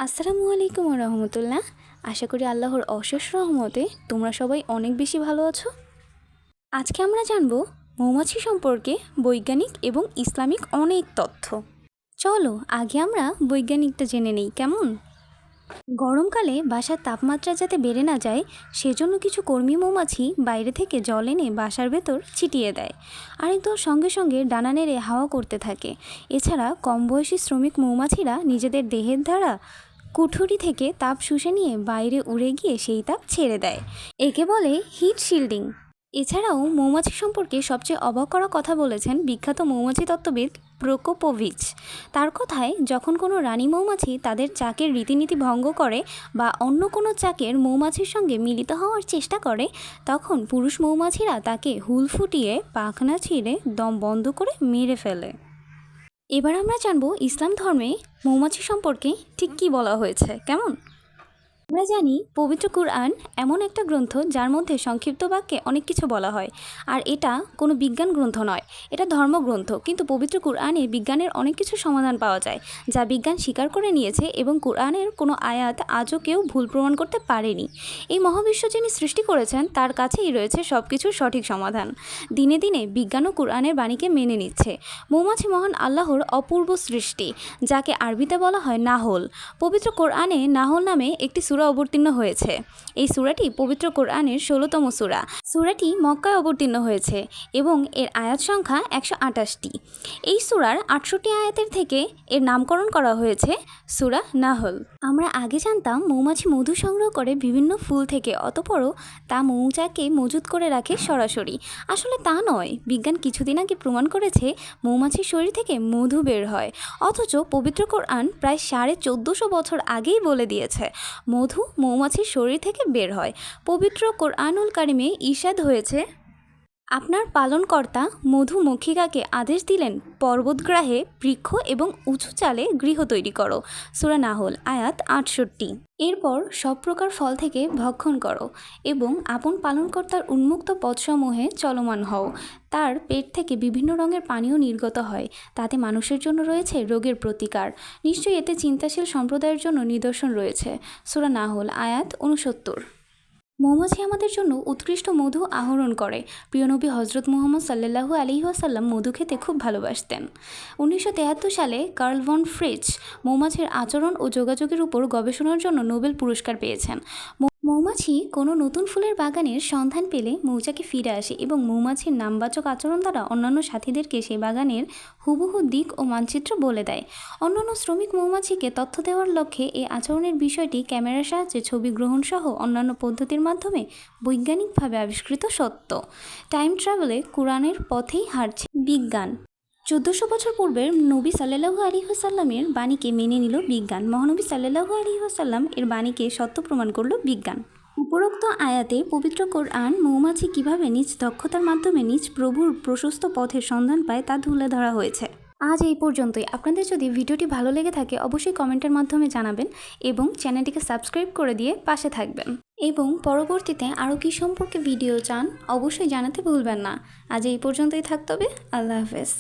আসসালামু আলাইকুম রহমতুল্লাহ। আশা করি আল্লাহর অশেষ রহমতে তোমরা সবাই অনেক বেশি ভালো আছো। আজকে আমরা জানব মৌমাছি সম্পর্কে বৈজ্ঞানিক এবং ইসলামিক অনেক তথ্য। চলো আগে আমরা বৈজ্ঞানিকটা জেনে নেই কেমন। গরমকালে বাসার তাপমাত্রা যাতে বেড়ে না যায় সেজন্য কিছু কর্মী মৌমাছি বাইরে থেকে জল এনে বাসার ভেতর ছিটিয়ে দেয়, আরেকদল সঙ্গে সঙ্গে ডানা নেড়ে হাওয়া করতে থাকে। এছাড়া কম বয়সী শ্রমিক মৌমাছিরা নিজেদের দেহের দ্বারা কুঠুরি থেকে তাপ শুষে নিয়ে বাইরে উড়ে গিয়ে সেই তাপ ছেড়ে দেয়। একে বলে হিট শিল্ডিং। এছাড়াও মৌমাছি সম্পর্কে সবচেয়ে অবাক করা কথা বলেছেন বিখ্যাত মৌমাছি তত্ত্ববিদ প্রোকোপোভিচ। তার কথায়, যখন কোনো রানী মৌমাছি তাদের চাকের রীতিনীতি ভঙ্গ করে বা অন্য কোনো চাকের মৌমাছির সঙ্গে মিলিত হওয়ার চেষ্টা করে, তখন পুরুষ মৌমাছিরা তাকে হুল ফুটিয়ে পাখনা ছিঁড়ে দম বন্ধ করে মেরে ফেলে। এবার আমরা জানব ইসলাম ধর্মে মৌমাছি সম্পর্কে ঠিক কী বলা হয়েছে কেমন। আমরা জানি পবিত্র কুরআন এমন একটা গ্রন্থ যার মধ্যে সংক্ষিপ্ত বাক্যে অনেক কিছু বলা হয়, আর এটা কোনো বিজ্ঞান গ্রন্থ নয়, এটা ধর্মগ্রন্থ। কিন্তু পবিত্র কুরআনে বিজ্ঞানের অনেক কিছু সমাধান পাওয়া যায় যা বিজ্ঞান স্বীকার করে নিয়েছে, এবং কুরআনের কোনো আয়াত আজও কেউ ভুল প্রমাণ করতে পারেনি। এই মহাবিশ্ব যিনি সৃষ্টি করেছেন তার কাছেই রয়েছে সব কিছুর সঠিক সমাধান। দিনে দিনে বিজ্ঞানও কুরআনের বাণীকে মেনে নিচ্ছে। মৌমাছি মহান আল্লাহর অপূর্ব সৃষ্টি, যাকে আরবিতে বলা হয় নাহল। পবিত্র কোরআনে নাহল নামে একটি সূরা অবতীর্ণ হয়েছে। এই সূরাটি পবিত্র কোরআনের 16তম সূরা। সূরাটি মক্কায় অবতীর্ণ হয়েছে এবং এর আয়াত সংখ্যা 128টি। এই সূরার 68 আয়াতের থেকে এর নামকরণ করা হয়েছে সূরা নাহল। আমরা আগে জানতাম মৌমাছি মধু সংগ্রহ করে বিভিন্ন ফুল থেকে, অতঃপরও তা মৌচাকে মজুত করে রাখে সরাসরি। আসলে তা নয়, বিজ্ঞান কিছুদিন আগে প্রমাণ করেছে মৌমাছির শরীর থেকে মধু বের হয়। অথচ পবিত্র কোরআন প্রায় 1450 বছর আগেই বলে দিয়েছে মধু মৌমাছির শরীর থেকে বের হয়। পবিত্র কোরআনুল কারিমে ইরশাদ হয়েছে, আপনার পালনকর্তা মধুমক্ষিকাকে আদেশ দিলেন, পর্বতগ্রাহে বৃক্ষ এবং উঁচু চালে গৃহ তৈরি করো। সূরা নাহল আয়াত 68। এরপর সব প্রকার ফল থেকে ভক্ষণ করো এবং আপন পালনকর্তার উন্মুক্ত পথসমূহে চলমান হও। তার পেট থেকে বিভিন্ন রঙের পানীয় নির্গত হয়, তাতে মানুষের জন্য রয়েছে রোগের প্রতিকার। নিশ্চয়ই এতে চিন্তাশীল সম্প্রদায়ের জন্য নিদর্শন রয়েছে। সূরা নাহল আয়াত 69। মৌমাছি আমাদের জন্য উৎকৃষ্ট মধু আহরণ করে। প্রিয় নবী হজরত মুহাম্মদ সাল্লাল্লাহু আলাইহি ওয়াসাল্লাম মধু খেতে খুব ভালোবাসতেন। 1973 সালে কার্ল ভন ফ্রিচ মৌমাছির আচরণ ও যোগাযোগের উপর গবেষণার জন্য নোবেল পুরস্কার পেয়েছেন। মৌমাছি কোনো নতুন ফুলের বাগানের সন্ধান পেলে মৌচাকে ফিরে আসে এবং মৌমাছির নামবাচক আচরণ দ্বারা অন্যান্য সাথীদেরকে সেই বাগানের হুবহু দিক ও মানচিত্র বলে দেয়। অন্যান্য শ্রমিক মৌমাছিকে তথ্য দেওয়ার লক্ষ্যে এই আচরণের বিষয়টি ক্যামেরার সাহায্যে ছবি গ্রহণ সহ অন্যান্য পদ্ধতির মাধ্যমে বৈজ্ঞানিকভাবে আবিষ্কৃত সত্য। টাইম ট্রাভেলে কোরআনের পথেই হাঁটছে বিজ্ঞান। 1400 বছর পূর্বের নবী সাল্লাল্লাহু আলাইহি ওয়াসাল্লামের বাণীকে মেনে নিল বিজ্ঞান। মহানবী সাল্লাল্লাহু আলাইহি ওয়াসাল্লাম এর বাণীকে সত্য প্রমাণ করল বিজ্ঞান। উপরোক্ত আয়াতে পবিত্র কোরআন মৌমাছি কিভাবে নিজ দক্ষতার মাধ্যমে নিজ প্রভুর প্রশস্ত পথের সন্ধান পায় তা তুলে ধরা হয়েছে। আজ এই পর্যন্তই। আপনাদের যদি ভিডিওটি ভালো লেগে থাকে অবশ্যই কমেন্টের মাধ্যমে জানাবেন এবং চ্যানেলটিকে সাবস্ক্রাইব করে দিয়ে পাশে থাকবেন। এবং পরবর্তীতে আরও কী সম্পর্কে ভিডিও চান অবশ্যই জানাতে ভুলবেন না। আজ এই পর্যন্তই থাকতে হবে। আল্লাহ হাফেজ।